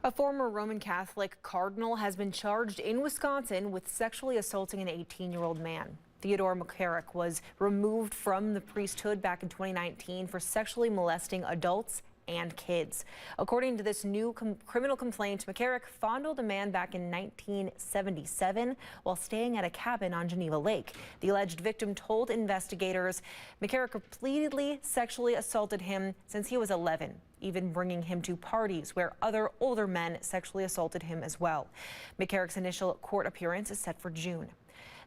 A former Roman Catholic cardinal has been charged in Wisconsin with sexually assaulting an 18-year-old man. Theodore McCarrick was removed from the priesthood back in 2019 for sexually molesting adults and kids. According to this new criminal complaint, McCarrick fondled a man back in 1977 while staying at a cabin on Geneva Lake. The alleged victim told investigators McCarrick repeatedly sexually assaulted him since he was 11, even bringing him to parties where other older men sexually assaulted him as well. McCarrick's initial court appearance is set for June.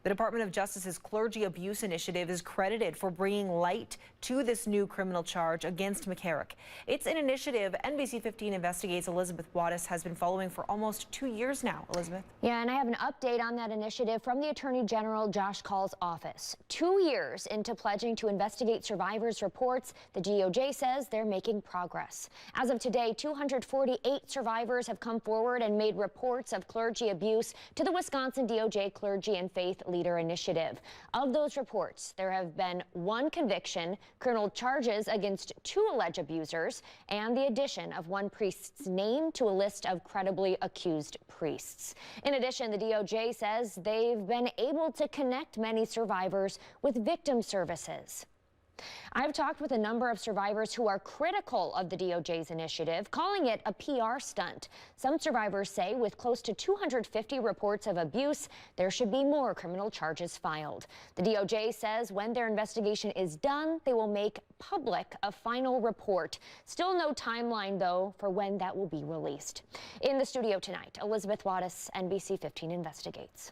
The Department of Justice's Clergy Abuse Initiative is credited for bringing light to this new criminal charge against McCarrick. It's an initiative NBC 15 Investigates Elizabeth Wattis has been following for almost 2 years now. Elizabeth? Yeah, and I have an update on that initiative from the Attorney General Josh Kaul's office. 2 years into pledging to investigate survivors' reports, the DOJ says they're making progress. As of today, 248 survivors have come forward and made reports of clergy abuse to the Wisconsin DOJ Clergy and Faith Leader Initiative. Of those reports, there have been 1 conviction, criminal charges against 2 alleged abusers, and the addition of 1 priest's name to a list of credibly accused priests. In addition, the DOJ says they've been able to connect many survivors with victim services. I've talked with a number of survivors who are critical of the DOJ's initiative, calling it a PR stunt. Some survivors say with close to 250 reports of abuse, there should be more criminal charges filed. The DOJ says when their investigation is done, they will make public a final report. Still no timeline, though, for when that will be released. In the studio tonight, Elizabeth Wattis, NBC 15 Investigates.